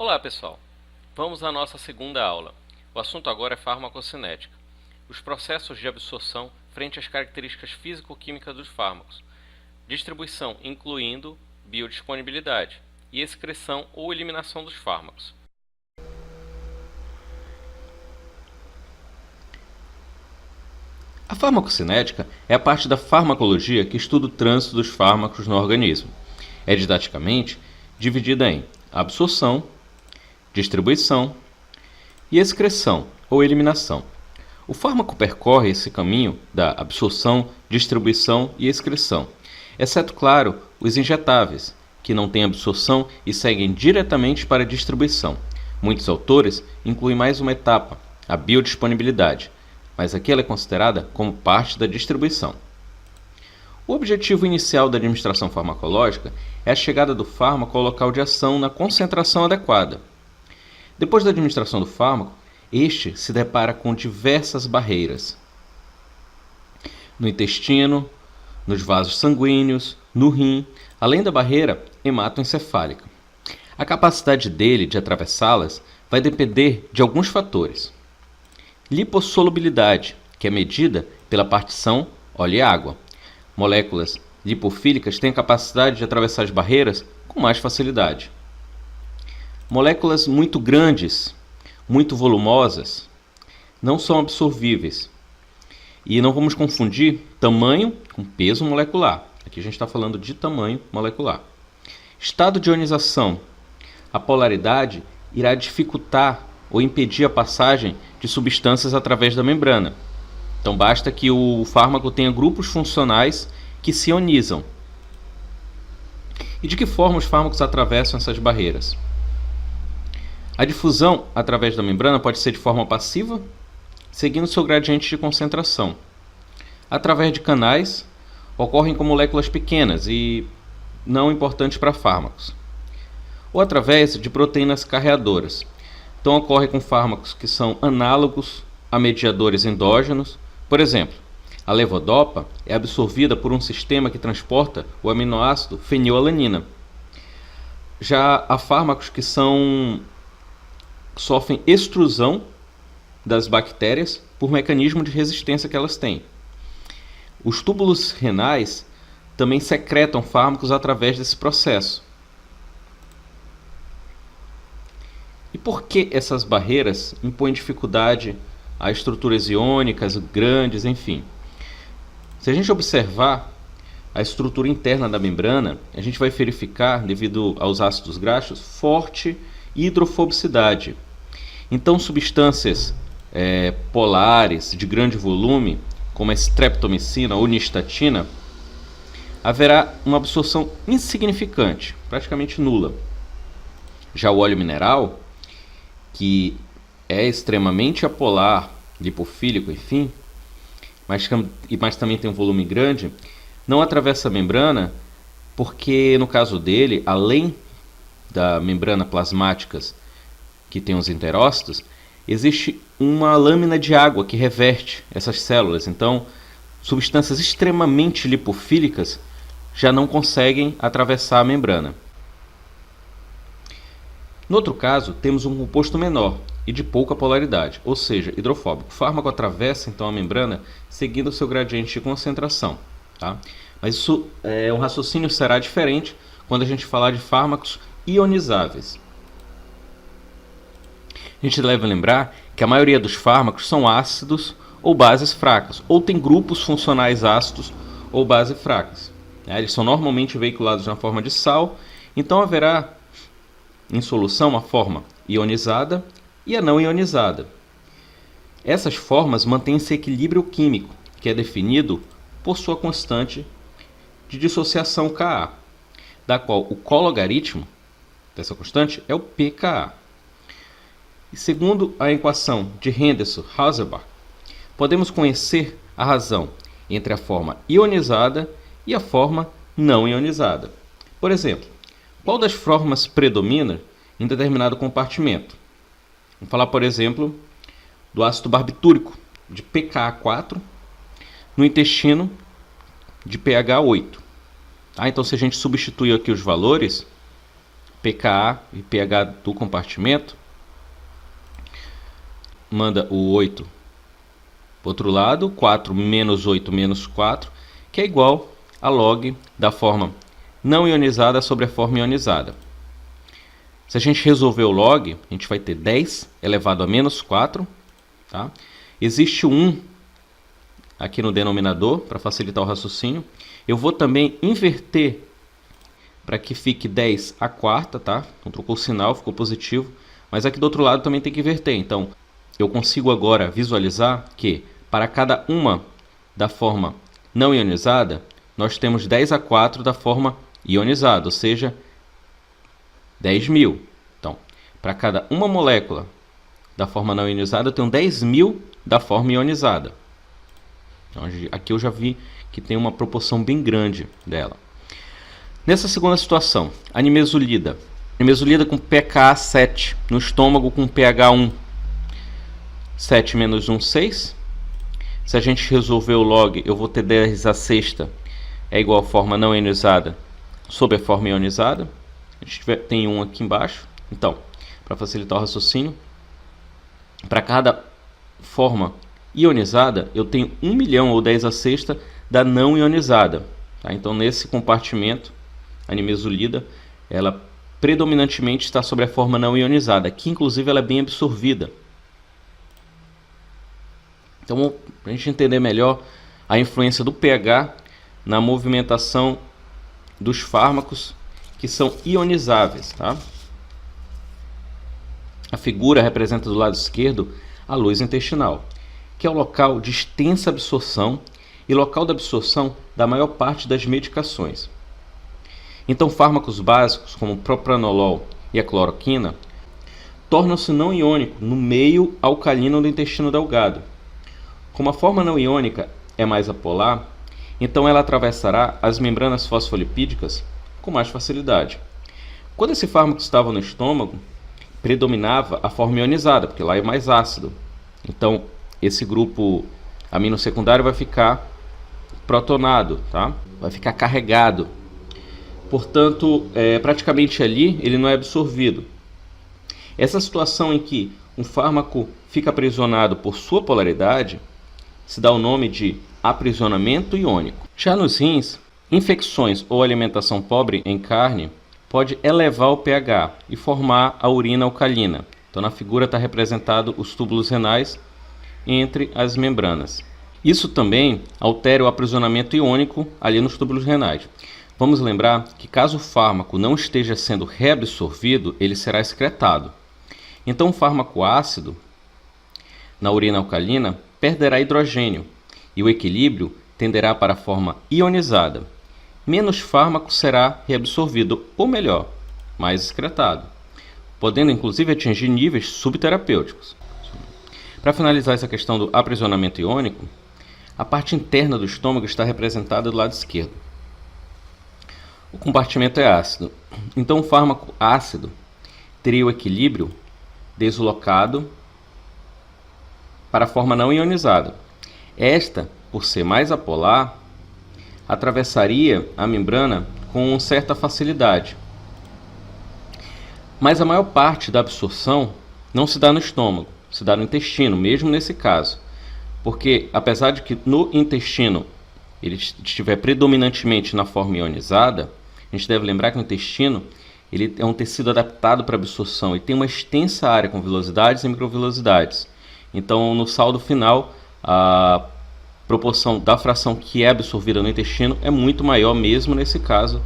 Olá pessoal, vamos à nossa segunda aula. O assunto agora é farmacocinética, os processos de absorção frente às características físico-químicas dos fármacos, distribuição incluindo biodisponibilidade e excreção ou eliminação dos fármacos. A farmacocinética é a parte da farmacologia que estuda o trânsito dos fármacos no organismo. É didaticamente dividida em absorção, distribuição e excreção ou eliminação. O fármaco percorre esse caminho da absorção, distribuição e excreção, exceto, claro, os injetáveis, que não têm absorção e seguem diretamente para a distribuição. Muitos autores incluem mais uma etapa, a biodisponibilidade, mas aqui ela é considerada como parte da distribuição. O objetivo inicial da administração farmacológica é a chegada do fármaco ao local de ação na concentração adequada. Depois da administração do fármaco, este se depara com diversas barreiras. No intestino, nos vasos sanguíneos, no rim, além da barreira hematoencefálica. A capacidade dele de atravessá-las vai depender de alguns fatores. Lipossolubilidade, que é medida pela partição óleo e água. Moléculas lipofílicas têm a capacidade de atravessar as barreiras com mais facilidade. Moléculas muito grandes, muito volumosas, não são absorvíveis. E não vamos confundir tamanho com peso molecular. Aqui a gente está falando de tamanho molecular. Estado de ionização. A polaridade irá dificultar ou impedir a passagem de substâncias através da membrana. Então basta que o fármaco tenha grupos funcionais que se ionizam. E de que forma os fármacos atravessam essas barreiras? A difusão através da membrana pode ser de forma passiva, seguindo seu gradiente de concentração. Através de canais, ocorrem com moléculas pequenas e não importantes para fármacos. Ou através de proteínas carreadoras. Então ocorre com fármacos que são análogos a mediadores endógenos. Por exemplo, a levodopa é absorvida por um sistema que transporta o aminoácido fenilalanina. Já há fármacos que sofrem extrusão das bactérias por mecanismo de resistência que elas têm. Os túbulos renais também secretam fármacos através desse processo. E por que essas barreiras impõem dificuldade a estruturas iônicas grandes, enfim? Se a gente observar a estrutura interna da membrana, a gente vai verificar, devido aos ácidos graxos, forte hidrofobicidade. Então, substâncias polares de grande volume, como a streptomicina ou nistatina, haverá uma absorção insignificante, praticamente nula. Já o óleo mineral, que é extremamente apolar, lipofílico, enfim, mas também tem um volume grande, não atravessa a membrana porque, no caso dele, além da membrana plasmáticas que tem os enterócitos, existe uma lâmina de água que reverte essas células. Então, substâncias extremamente lipofílicas já não conseguem atravessar a membrana. No outro caso, temos um composto menor e de pouca polaridade, ou seja, hidrofóbico. O fármaco atravessa então a membrana seguindo o seu gradiente de concentração. Tá? Mas um raciocínio será diferente quando a gente falar de fármacos ionizáveis. A gente deve lembrar que a maioria dos fármacos são ácidos ou bases fracas, ou tem grupos funcionais ácidos ou bases fracas. Eles são normalmente veiculados na forma de sal, então haverá em solução a forma ionizada e a não ionizada. Essas formas mantêm esse equilíbrio químico, que é definido por sua constante de dissociação Ka, da qual o cologaritmo dessa constante é o pKa. E segundo a equação de Henderson-Hausbach, podemos conhecer a razão entre a forma ionizada e a forma não ionizada. Por exemplo, qual das formas predomina em determinado compartimento? Vamos falar, por exemplo, do ácido barbitúrico, de pKa4, no intestino, de pH 8. Então, se a gente substituir aqui os valores, pKa e pH do compartimento, manda o 8 para o outro lado, 4 menos 8 menos 4, que é igual a log da forma não ionizada sobre a forma ionizada. Se a gente resolver o log, a gente vai ter 10 elevado a menos 4. Tá? Existe 1 aqui no denominador, para facilitar o raciocínio. Eu vou também inverter para que fique 10 a quarta, tá? Então trocou o sinal, ficou positivo. Mas aqui do outro lado também tem que inverter. Então eu consigo agora visualizar que para cada uma da forma não ionizada, nós temos 10 a 4 da forma ionizada, ou seja, 10.000. Então, para cada uma molécula da forma não ionizada, eu tenho 10.000 da forma ionizada. Então, aqui eu já vi que tem uma proporção bem grande dela. Nessa segunda situação, a nimesulida. Nimesulida com pKa 7, no estômago com pH 1. 7 menos 1, 6. Se a gente resolver o log, eu vou ter 10 a sexta é igual a forma não ionizada sobre a forma ionizada. A gente tem 1 aqui embaixo. Então, para facilitar o raciocínio, para cada forma ionizada, eu tenho 1 milhão ou 10 a sexta da não ionizada. Tá? Então, nesse compartimento, a nimesulida, ela predominantemente está sobre a forma não ionizada, que inclusive ela é bem absorvida. Então, para a gente entender melhor a influência do pH na movimentação dos fármacos que são ionizáveis. Tá? A figura representa do lado esquerdo a luz intestinal, que é o local de extensa absorção e local da absorção da maior parte das medicações. Então, fármacos básicos como o propranolol e a cloroquina tornam-se não iônicos no meio alcalino do intestino delgado. Como a forma não iônica é mais apolar, então ela atravessará as membranas fosfolipídicas com mais facilidade. Quando esse fármaco estava no estômago, predominava a forma ionizada, porque lá é mais ácido. Então, esse grupo amino secundário vai ficar protonado, tá? Vai ficar carregado. Portanto, praticamente ali ele não é absorvido. Essa situação em que um fármaco fica aprisionado por sua polaridade se dá o nome de aprisionamento iônico. Já nos rins, infecções ou alimentação pobre em carne pode elevar o pH e formar a urina alcalina. Então, na figura está representado os túbulos renais entre as membranas. Isso também altera o aprisionamento iônico ali nos túbulos renais. Vamos lembrar que caso o fármaco não esteja sendo reabsorvido, ele será excretado. Então, o fármaco ácido na urina alcalina perderá hidrogênio e o equilíbrio tenderá para a forma ionizada. Menos fármaco será reabsorvido, ou melhor, mais excretado, podendo inclusive atingir níveis subterapêuticos. Para finalizar essa questão do aprisionamento iônico, a parte interna do estômago está representada do lado esquerdo. O compartimento é ácido, então o fármaco ácido teria o equilíbrio deslocado para a forma não ionizada. Esta, por ser mais apolar, atravessaria a membrana com certa facilidade. Mas a maior parte da absorção não se dá no estômago, se dá no intestino, mesmo nesse caso. Porque, apesar de que no intestino ele estiver predominantemente na forma ionizada, a gente deve lembrar que o intestino ele é um tecido adaptado para absorção e tem uma extensa área com vilosidades e microvilosidades. Então, no saldo final, a proporção da fração que é absorvida no intestino é muito maior, mesmo nesse caso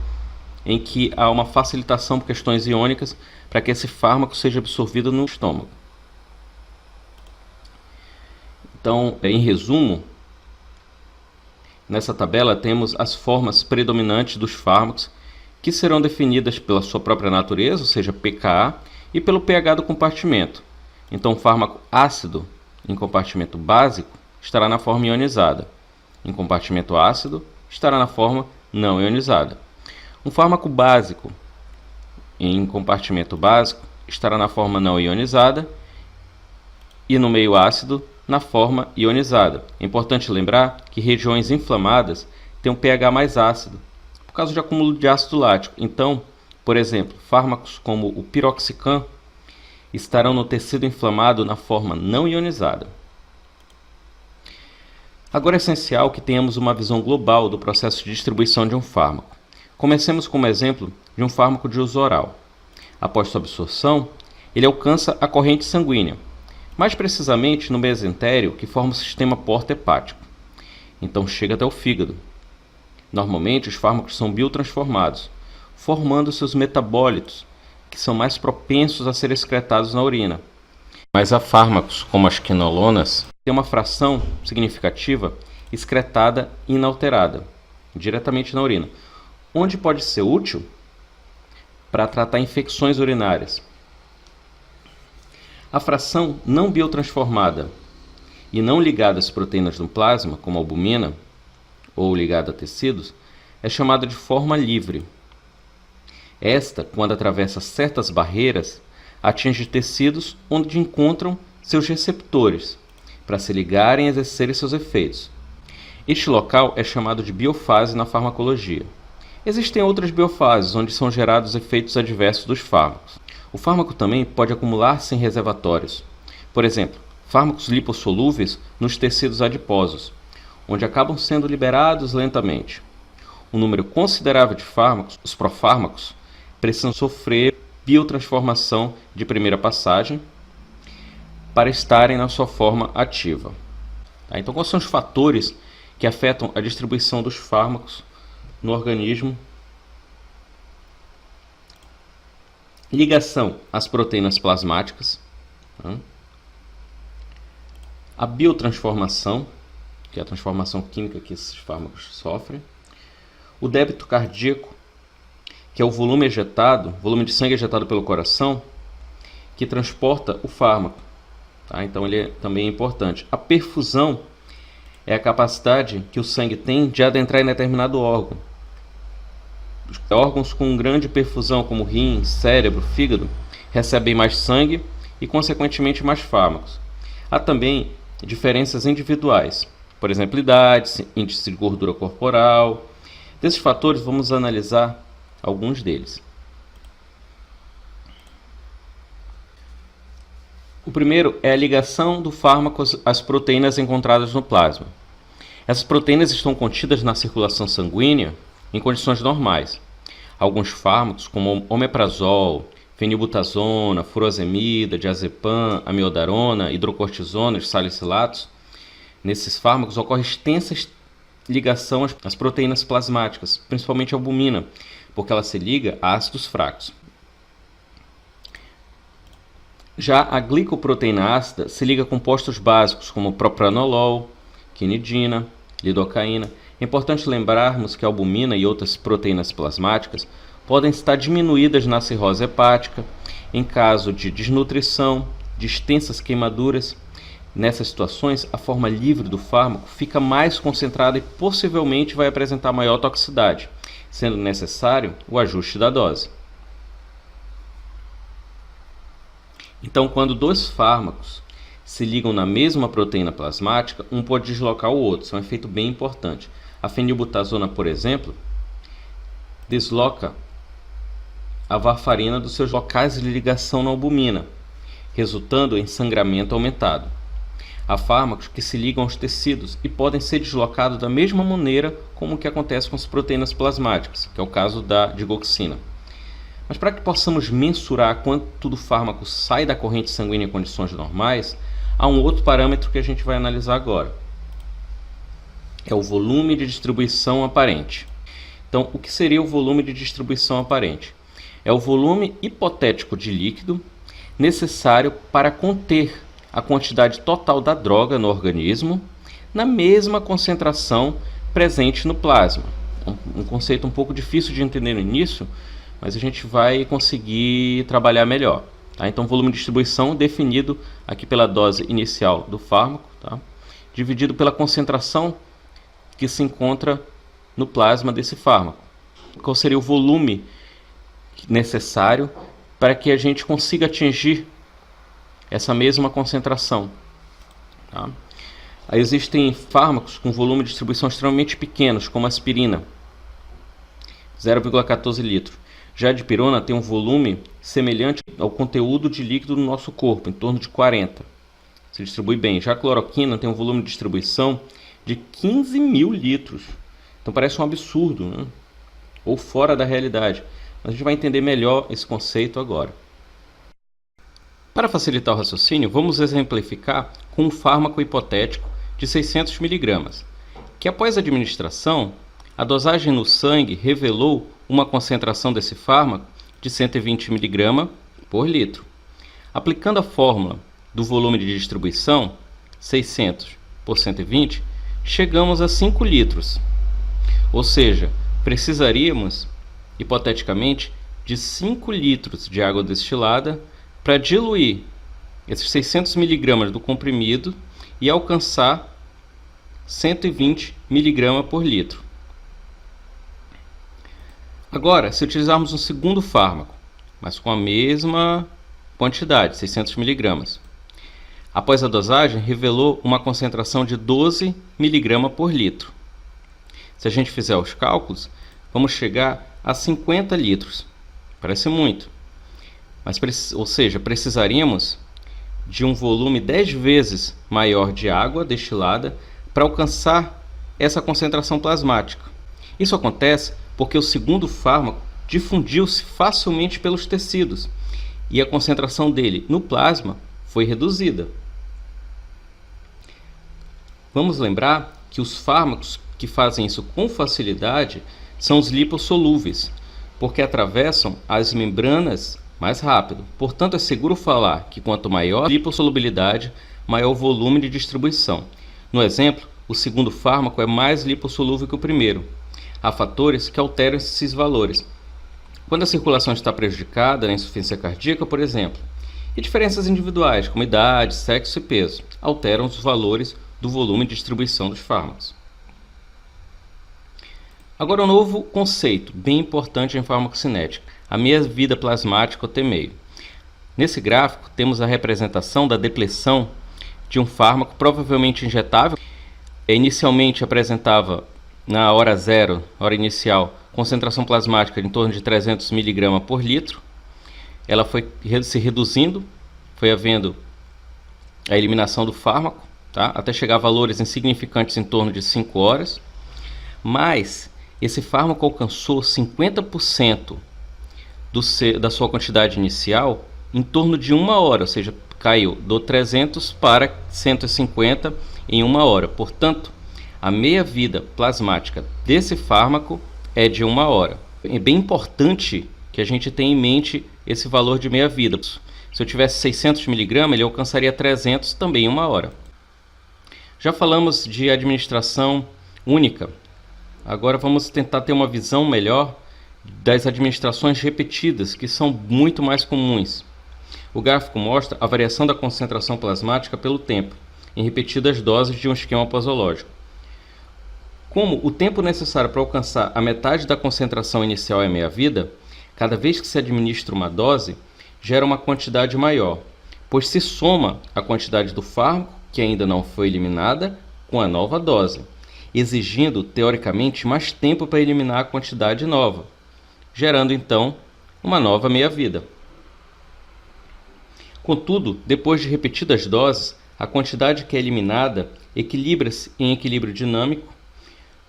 em que há uma facilitação por questões iônicas para que esse fármaco seja absorvido no estômago. Então, em resumo, nessa tabela temos as formas predominantes dos fármacos que serão definidas pela sua própria natureza, ou seja, pKa, e pelo pH do compartimento. Então, o fármaco ácido em compartimento básico estará na forma ionizada. Em compartimento ácido estará na forma não ionizada. Um fármaco básico em compartimento básico estará na forma não ionizada e no meio ácido na forma ionizada. É importante lembrar que regiões inflamadas têm um pH mais ácido por causa de acúmulo de ácido lático. Então, Por exemplo, fármacos como o piroxicam estarão no tecido inflamado na forma não ionizada. Agora é essencial que tenhamos uma visão global do processo de distribuição de um fármaco. Comecemos com um exemplo de um fármaco de uso oral. Após sua absorção, ele alcança a corrente sanguínea, mais precisamente no mesentério que forma o sistema porta-hepático. Então chega até o fígado. Normalmente os fármacos são biotransformados, formando seus metabólitos, que são mais propensos a serem excretados na urina. Mas há fármacos, como as quinolonas, que têm uma fração significativa excretada inalterada, diretamente na urina, onde pode ser útil para tratar infecções urinárias. A fração não biotransformada e não ligada às proteínas do plasma, como a albumina, ou ligada a tecidos, é chamada de forma livre. Esta, quando atravessa certas barreiras, atinge tecidos onde encontram seus receptores, para se ligarem e exercerem seus efeitos. Este local é chamado de biofase na farmacologia. Existem outras biofases, onde são gerados efeitos adversos dos fármacos. O fármaco também pode acumular-se em reservatórios. Por exemplo, fármacos lipossolúveis nos tecidos adiposos, onde acabam sendo liberados lentamente. Um número considerável de fármacos, os profármacos, precisam sofrer biotransformação de primeira passagem para estarem na sua forma ativa. Então, quais são os fatores que afetam a distribuição dos fármacos no organismo? Ligação às proteínas plasmáticas, a biotransformação, que é a transformação química que esses fármacos sofrem, o débito cardíaco, que é o volume de sangue ejetado pelo coração, que transporta o fármaco. Então ele também é importante. A perfusão é a capacidade que o sangue tem de adentrar em determinado órgão. Órgãos com grande perfusão, como rim, cérebro, fígado, recebem mais sangue e, consequentemente, mais fármacos. Há também diferenças individuais, por exemplo, idade, índice de gordura corporal. Desses fatores, vamos analisar alguns deles. O primeiro é a ligação do fármaco às proteínas encontradas no plasma. Essas proteínas estão contidas na circulação sanguínea em condições normais. Alguns fármacos, como omeprazol, fenilbutazona, furosemida, diazepam, amiodarona, hidrocortisona e salicilatos, nesses fármacos ocorre extensa ligação às proteínas plasmáticas, principalmente a albumina, porque ela se liga a ácidos fracos. Já a glicoproteína ácida se liga a compostos básicos como propranolol, quinidina, lidocaína. É importante lembrarmos que a albumina e outras proteínas plasmáticas podem estar diminuídas na cirrose hepática, em caso de desnutrição, de extensas queimaduras. Nessas situações, a forma livre do fármaco fica mais concentrada e possivelmente vai apresentar maior toxicidade, sendo necessário o ajuste da dose. Então, quando dois fármacos se ligam na mesma proteína plasmática, um pode deslocar o outro. Isso é um efeito bem importante. A fenilbutazona, por exemplo, desloca a varfarina dos seus locais de ligação na albumina, resultando em sangramento aumentado. Há fármacos que se ligam aos tecidos e podem ser deslocados da mesma maneira como o que acontece com as proteínas plasmáticas, que é o caso da digoxina. Mas para que possamos mensurar quanto do fármaco sai da corrente sanguínea em condições normais, há um outro parâmetro que a gente vai analisar agora. É o volume de distribuição aparente. Então, o que seria o volume de distribuição aparente? É o volume hipotético de líquido necessário para conter a quantidade total da droga no organismo na mesma concentração presente no plasma. Um conceito um pouco difícil de entender no início, mas a gente vai conseguir trabalhar melhor. Então, volume de distribuição definido aqui pela dose inicial do fármaco, dividido pela concentração que se encontra no plasma desse fármaco. Qual seria o volume necessário para que a gente consiga atingir essa mesma concentração? Aí existem fármacos com volume de distribuição extremamente pequenos, como a aspirina, 0,14 litros. Já a dipirona tem um volume semelhante ao conteúdo de líquido no nosso corpo, em torno de 40. Se distribui bem. Já a cloroquina tem um volume de distribuição de 15 mil litros. Então parece um absurdo, né? Ou fora da realidade. Mas a gente vai entender melhor esse conceito agora. Para facilitar o raciocínio, vamos exemplificar com um fármaco hipotético de 600 mg, que após a administração, a dosagem no sangue revelou uma concentração desse fármaco de 120 mg por litro. Aplicando a fórmula do volume de distribuição, 600 por 120, chegamos a 5 litros. Ou seja, precisaríamos, hipoteticamente, de 5 litros de água destilada para diluir esses 600 mg do comprimido e alcançar 120 mg por litro. Agora, se utilizarmos um segundo fármaco, mas com a mesma quantidade, 600 mg, após a dosagem, revelou uma concentração de 12 mg por litro. Se a gente fizer os cálculos, vamos chegar a 50 litros. Parece muito. Ou seja, precisaríamos de um volume 10 vezes maior de água destilada para alcançar essa concentração plasmática. Isso acontece porque o segundo fármaco difundiu-se facilmente pelos tecidos e a concentração dele no plasma foi reduzida. Vamos lembrar que os fármacos que fazem isso com facilidade são os lipossolúveis, porque atravessam as membranas mais rápido. Portanto, é seguro falar que quanto maior a lipossolubilidade, maior o volume de distribuição. No exemplo, o segundo fármaco é mais lipossolúvel que o primeiro. Há fatores que alteram esses valores. Quando a circulação está prejudicada na insuficiência cardíaca, por exemplo, e diferenças individuais, como idade, sexo e peso, alteram os valores do volume de distribuição dos fármacos. Agora, um novo conceito bem importante em farmacocinética, a meia-vida plasmática ou T-meio. Nesse gráfico, temos a representação da depleção de um fármaco provavelmente injetável. Inicialmente apresentava, na hora zero, hora inicial, concentração plasmática em torno de 300 mg por litro. Ela foi se reduzindo, foi havendo a eliminação do fármaco, tá? Até chegar a valores insignificantes em torno de 5 horas. Mas esse fármaco alcançou 50% da sua quantidade inicial em torno de 1 hora, ou seja, caiu do 300 para 150 em 1 hora. Portanto, a meia-vida plasmática desse fármaco é de 1 hora. É bem importante que a gente tenha em mente esse valor de meia-vida. Se eu tivesse 600 mg, ele alcançaria 300 também em 1 hora. Já falamos de administração única. Agora vamos tentar ter uma visão melhor das administrações repetidas, que são muito mais comuns. O gráfico mostra a variação da concentração plasmática pelo tempo, em repetidas doses de um esquema posológico. Como o tempo necessário para alcançar a metade da concentração inicial é meia-vida, cada vez que se administra uma dose, gera uma quantidade maior, pois se soma a quantidade do fármaco, que ainda não foi eliminada, com a nova dose, exigindo, teoricamente, mais tempo para eliminar a quantidade nova, gerando, então, uma nova meia-vida. Contudo, depois de repetidas doses, a quantidade que é eliminada equilibra-se em equilíbrio dinâmico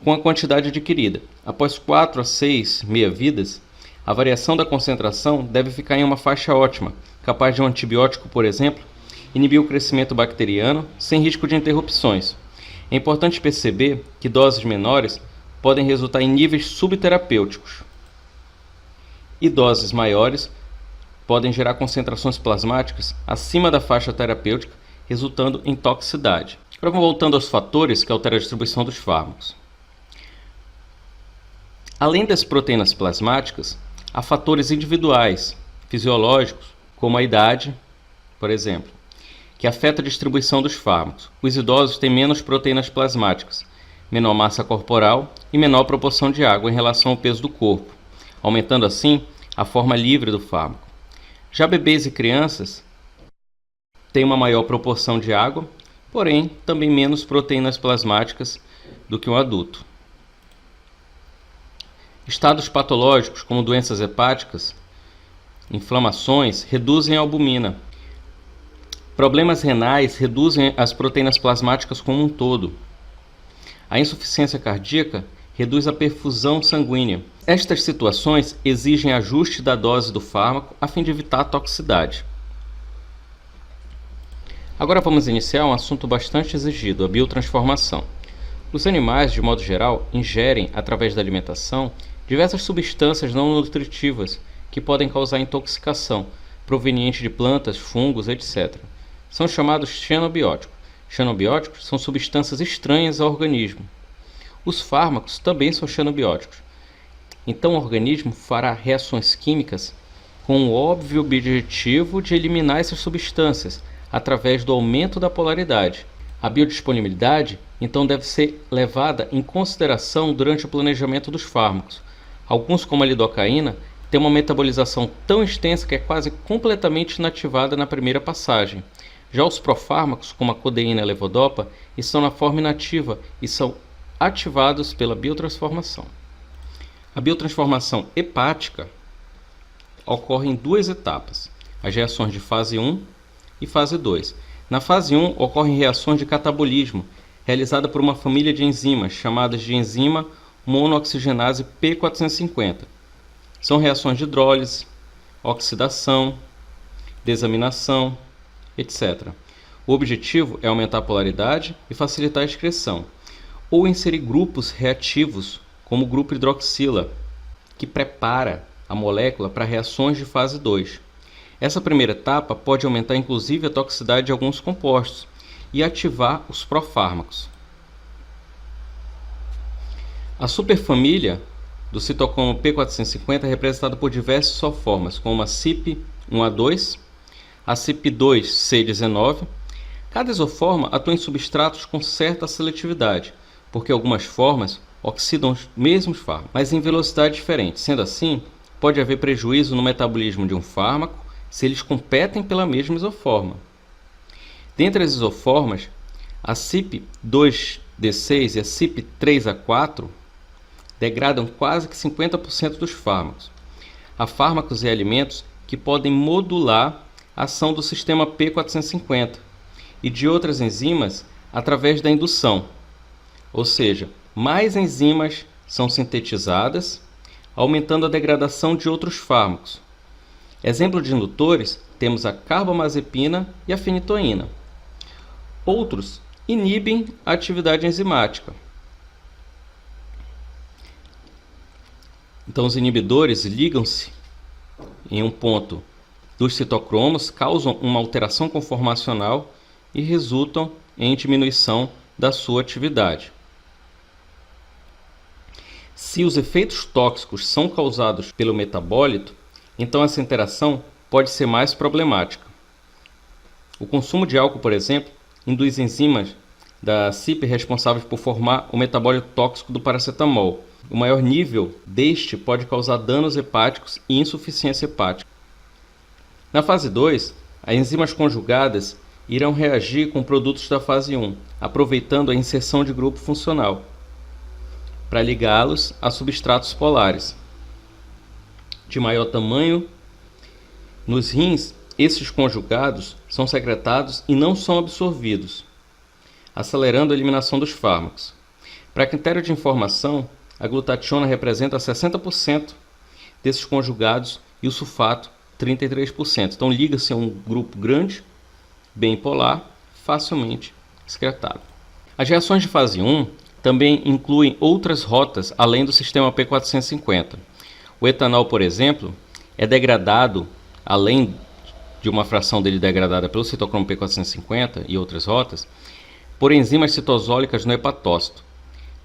com a quantidade adquirida. Após 4 a 6 meia-vidas, a variação da concentração deve ficar em uma faixa ótima, capaz de um antibiótico, por exemplo, inibir o crescimento bacteriano sem risco de interrupções. É importante perceber que doses menores podem resultar em níveis subterapêuticos e doses maiores podem gerar concentrações plasmáticas acima da faixa terapêutica, resultando em toxicidade. Agora, voltando aos fatores que alteram a distribuição dos fármacos. Além das proteínas plasmáticas, há fatores individuais, fisiológicos, como a idade, por exemplo, que afeta a distribuição dos fármacos. Os idosos têm menos proteínas plasmáticas, menor massa corporal e menor proporção de água em relação ao peso do corpo, aumentando assim a forma livre do fármaco. Já bebês e crianças têm uma maior proporção de água, porém também menos proteínas plasmáticas do que um adulto. Estados patológicos, como doenças hepáticas, inflamações, reduzem a albumina. Problemas renais reduzem as proteínas plasmáticas como um todo. A insuficiência cardíaca reduz a perfusão sanguínea. Estas situações exigem ajuste da dose do fármaco a fim de evitar a toxicidade. Agora vamos iniciar um assunto bastante exigido, a biotransformação. Os animais, de modo geral, ingerem, através da alimentação, diversas substâncias não nutritivas que podem causar intoxicação, proveniente de plantas, fungos, etc. São chamados xenobióticos. Xenobióticos são substâncias estranhas ao organismo. Os fármacos também são xenobióticos. Então o organismo fará reações químicas com o óbvio objetivo de eliminar essas substâncias através do aumento da polaridade. A biodisponibilidade, então, deve ser levada em consideração durante o planejamento dos fármacos. Alguns, como a lidocaína, têm uma metabolização tão extensa que é quase completamente inativada na primeira passagem. Já os profármacos, como a codeína e a levodopa, estão na forma inativa e são ativados pela biotransformação. A biotransformação hepática ocorre em duas etapas, as reações de fase 1 e fase 2. Na fase 1 ocorrem reações de catabolismo, realizada por uma família de enzimas, chamadas de enzima monooxigenase P450. São reações de hidrólise, oxidação, desaminação, etc. O objetivo é aumentar a polaridade e facilitar a excreção, ou inserir grupos reativos, como o grupo hidroxila, que prepara a molécula para reações de fase 2. Essa primeira etapa pode aumentar inclusive a toxicidade de alguns compostos e ativar os profármacos. A superfamília do citocromo P450 é representada por diversas isoformas, como a CYP1A2, a CYP2C19. Cada isoforma atua em substratos com certa seletividade, porque algumas formas oxidam os mesmos fármacos, mas em velocidade diferente. Sendo assim, pode haver prejuízo no metabolismo de um fármaco se eles competem pela mesma isoforma. Dentre as isoformas, a CYP2D6 e a CYP3A4 degradam quase que 50% dos fármacos. Há fármacos e alimentos que podem modular a ação do sistema P450 e de outras enzimas através da indução, ou seja, mais enzimas são sintetizadas, aumentando a degradação de outros fármacos. Exemplo de indutores, temos a carbamazepina e a fenitoína. Outros inibem a atividade enzimática. Então, os inibidores ligam-se em um ponto dos citocromos, causam uma alteração conformacional e resultam em diminuição da sua atividade. Se os efeitos tóxicos são causados pelo metabólito, então essa interação pode ser mais problemática. O consumo de álcool, por exemplo, induz enzimas da CYP responsáveis por formar o metabólito tóxico do paracetamol. O maior nível deste pode causar danos hepáticos e insuficiência hepática. Na fase 2, as enzimas conjugadas irão reagir com produtos da fase 1, aproveitando a inserção de grupo funcional, para ligá-los a substratos polares de maior tamanho. Nos rins, esses conjugados são secretados e não são absorvidos, acelerando a eliminação dos fármacos. Para critério de informação, a glutationa representa 60% desses conjugados e o sulfato 33%. Então liga-se a um grupo grande, bem polar, facilmente excretado. As reações de fase 1 também incluem outras rotas além do sistema P450. O etanol, por exemplo, é degradado, além de uma fração dele degradada pelo citocromo P450 e outras rotas, por enzimas citosólicas no hepatócito.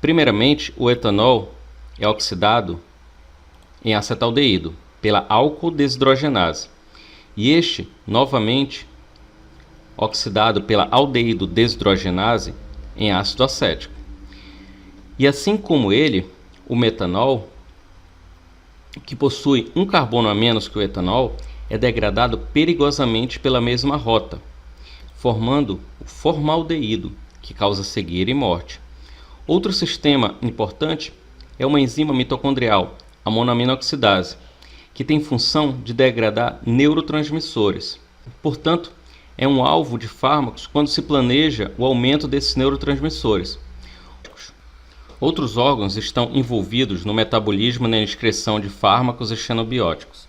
Primeiramente, o etanol é oxidado em acetaldeído pela álcool desidrogenase, e este, novamente, oxidado pela aldeído desidrogenase em ácido acético. E assim como ele, o metanol, que possui um carbono a menos que o etanol, é degradado perigosamente pela mesma rota, formando o formaldeído, que causa cegueira e morte. Outro sistema importante é uma enzima mitocondrial, a monoaminoxidase, que tem função de degradar neurotransmissores. Portanto, é um alvo de fármacos quando se planeja o aumento desses neurotransmissores. Outros órgãos estão envolvidos no metabolismo e na excreção de fármacos e xenobióticos.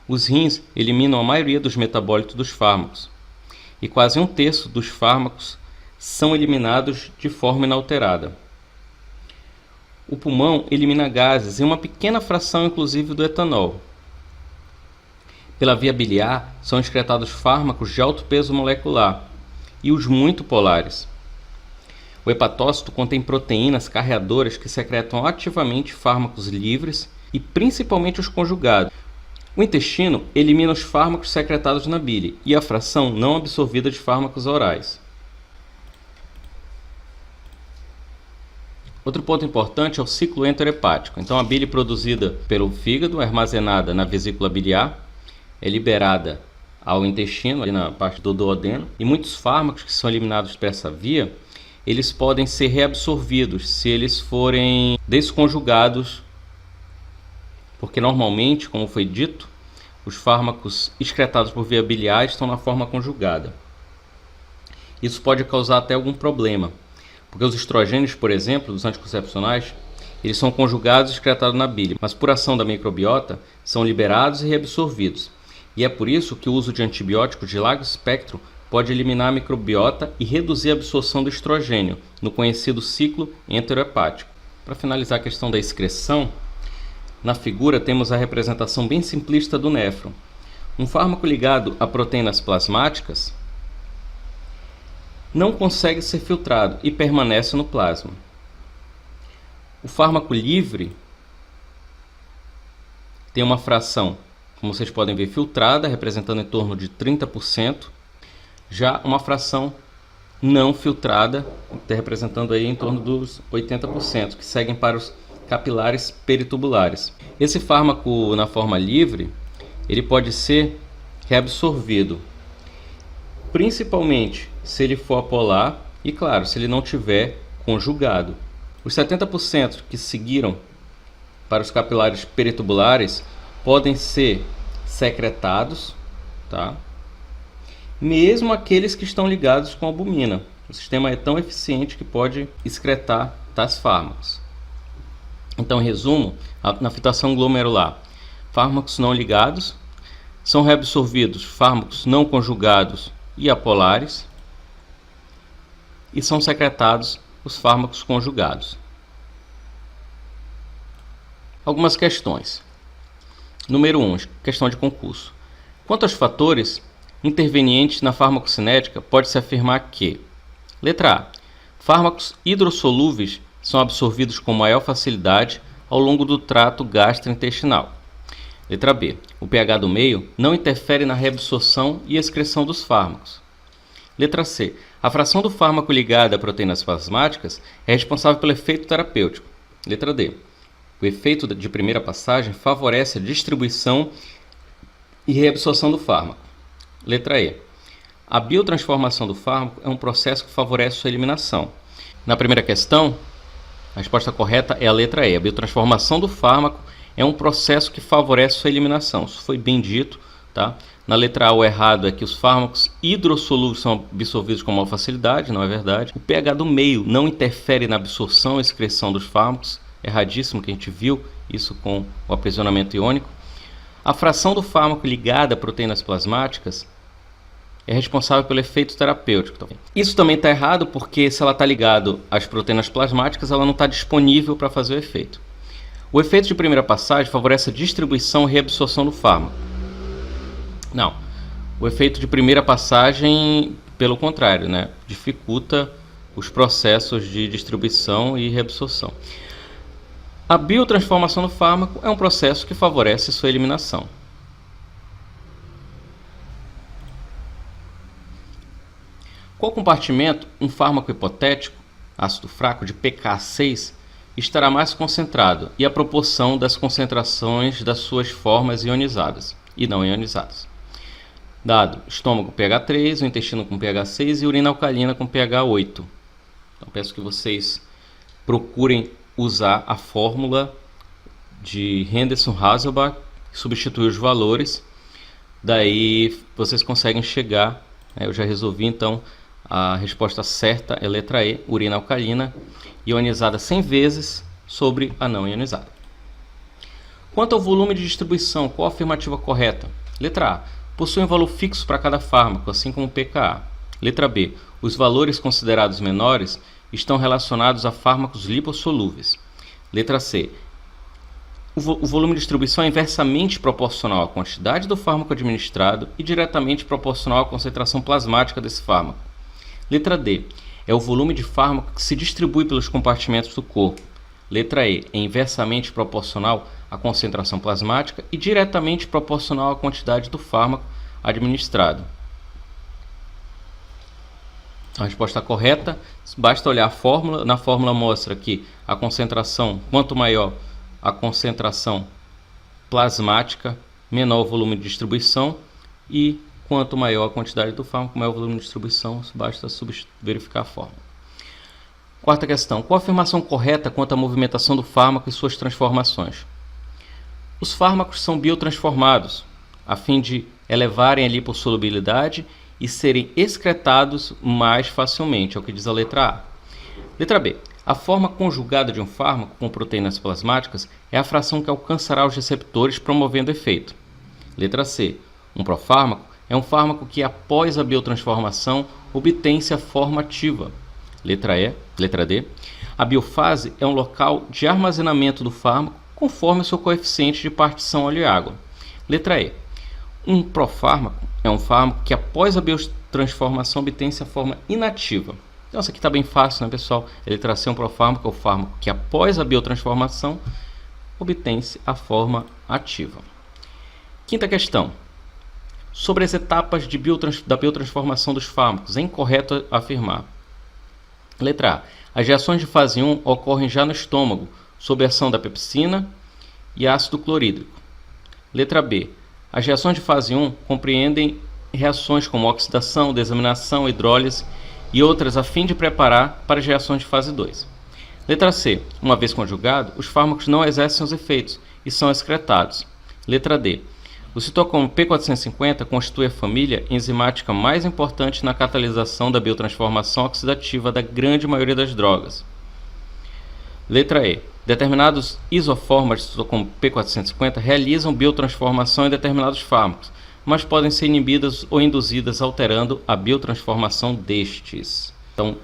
Os rins eliminam a maioria dos metabólitos dos fármacos, e quase 1/3 dos fármacos são eliminados de forma inalterada. O pulmão elimina gases e uma pequena fração, inclusive, do etanol. Pela via biliar, são excretados fármacos de alto peso molecular e os muito polares. O hepatócito contém proteínas carreadoras que secretam ativamente fármacos livres e principalmente os conjugados. O intestino elimina os fármacos secretados na bile e a fração não absorvida de fármacos orais. Outro ponto importante é o ciclo enterohepático. Então, a bile produzida pelo fígado é armazenada na vesícula biliar, é liberada ao intestino, ali na parte do duodeno, e muitos fármacos que são eliminados por essa via, eles podem ser reabsorvidos se eles forem desconjugados, porque normalmente, como foi dito, os fármacos excretados por via biliar estão na forma conjugada. Isso pode causar até algum problema, porque os estrogênios, por exemplo, dos anticoncepcionais, eles são conjugados e excretados na bile, mas por ação da microbiota são liberados e reabsorvidos. E é por isso que o uso de antibióticos de largo espectro pode eliminar a microbiota e reduzir a absorção do estrogênio, no conhecido ciclo enterohepático. Para finalizar a questão da excreção, na figura temos a representação bem simplista do néfron. Um fármaco ligado a proteínas plasmáticas não consegue ser filtrado e permanece no plasma. O fármaco livre tem uma fração, como vocês podem ver, filtrada, representando em torno de 30%. Já uma fração não filtrada, representando aí em torno dos 80%, que seguem para os capilares peritubulares. Esse fármaco na forma livre, ele pode ser reabsorvido, principalmente se ele for apolar e, claro, se ele não tiver conjugado. Os 70% que seguiram para os capilares peritubulares podem ser secretados, tá? Mesmo aqueles que estão ligados com albumina. O sistema é tão eficiente que pode excretar tais fármacos. Então, em resumo, na filtração glomerular, fármacos não ligados são reabsorvidos fármacos não conjugados e apolares, e são secretados os fármacos conjugados. Algumas questões. Número 1, questão de concurso. Quanto aos fatores intervenientes na farmacocinética, pode-se afirmar que: letra A, fármacos hidrossolúveis são absorvidos com maior facilidade ao longo do trato gastrointestinal. Letra B, o pH do meio não interfere na reabsorção e excreção dos fármacos. Letra C, a fração do fármaco ligada a proteínas plasmáticas é responsável pelo efeito terapêutico. Letra D, o efeito de primeira passagem favorece a distribuição e reabsorção do fármaco. Letra E, a biotransformação do fármaco é um processo que favorece sua eliminação. Na primeira questão, a resposta correta é a letra E. A biotransformação do fármaco é um processo que favorece sua eliminação. Isso foi bem dito, tá? Na letra A, o errado é que os fármacos hidrossolúveis são absorvidos com maior facilidade, não é verdade. O pH do meio não interfere na absorção e excreção dos fármacos. Erradíssimo, que a gente viu isso com o aprisionamento iônico. A fração do fármaco ligada a proteínas plasmáticas é responsável pelo efeito terapêutico. Isso também está errado porque se ela está ligada às proteínas plasmáticas, ela não está disponível para fazer o efeito. O efeito de primeira passagem favorece a distribuição e reabsorção do fármaco. Não, o efeito de primeira passagem, pelo contrário, né, dificulta os processos de distribuição e reabsorção. A biotransformação do fármaco é um processo que favorece sua eliminação. Qual compartimento um fármaco hipotético, ácido fraco de pK6, estará mais concentrado e a proporção das concentrações das suas formas ionizadas e não ionizadas? Dado estômago pH 3, o intestino com pH 6 e urina alcalina com pH 8. Então peço que vocês procurem usar a fórmula de Henderson-Hasselbalch, substituir os valores, daí vocês conseguem chegar, eu já resolvi então, a resposta certa é letra E, urina alcalina, ionizada 100 vezes sobre a não ionizada. Quanto ao volume de distribuição, qual a afirmativa correta? Letra A, possui um valor fixo para cada fármaco, assim como o pKa. Letra B, os valores considerados menores estão relacionados a fármacos lipossolúveis. Letra C, o volume de distribuição é inversamente proporcional à quantidade do fármaco administrado e diretamente proporcional à concentração plasmática desse fármaco. Letra D, é o volume de fármaco que se distribui pelos compartimentos do corpo. Letra E, é inversamente proporcional à concentração plasmática e diretamente proporcional à quantidade do fármaco administrado. A resposta correta, basta olhar a fórmula. Na fórmula mostra que a concentração, quanto maior a concentração plasmática, menor o volume de distribuição, e quanto maior a quantidade do fármaco, maior o volume de distribuição, basta verificar a fórmula. Quarta questão, qual a afirmação correta quanto à movimentação do fármaco e suas transformações? Os fármacos são biotransformados, a fim de elevarem a lipossolubilidade e serem excretados mais facilmente, é o que diz a letra A. Letra B. A forma conjugada de um fármaco com proteínas plasmáticas é a fração que alcançará os receptores promovendo efeito. Letra C. Um profármaco é um fármaco que, após a biotransformação, obtém-se a forma ativa. Letra D. A biofase é um local de armazenamento do fármaco conforme o seu coeficiente de partição óleo e água. Letra E. Um profármaco é um fármaco que, após a biotransformação, obtém-se a forma inativa. Então, isso aqui está bem fácil, né, pessoal? A letra C é um profármaco, é o fármaco que, após a biotransformação, obtém-se a forma ativa. Quinta questão. Sobre as etapas da biotransformação dos fármacos, é incorreto afirmar. Letra A. As reações de fase 1 ocorrem já no estômago, sob a ação da pepsina e ácido clorídrico. Letra B. As reações de fase 1 compreendem reações como oxidação, desaminação, hidrólise e outras a fim de preparar para as reações de fase 2. Letra C. Uma vez conjugado, os fármacos não exercem os efeitos e são excretados. Letra D. O citocromo P450 constitui a família enzimática mais importante na catalisação da biotransformação oxidativa da grande maioria das drogas. Letra E. Determinados isoformas de citocromo P450 realizam biotransformação em determinados fármacos, mas podem ser inibidas ou induzidas alterando a biotransformação destes. Então,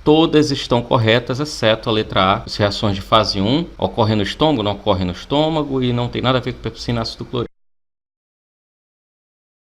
todas estão corretas, exceto a letra A. As reações de fase 1 ocorrem no estômago, não ocorrem no estômago e não tem nada a ver com pepsina e ácido clorídrico.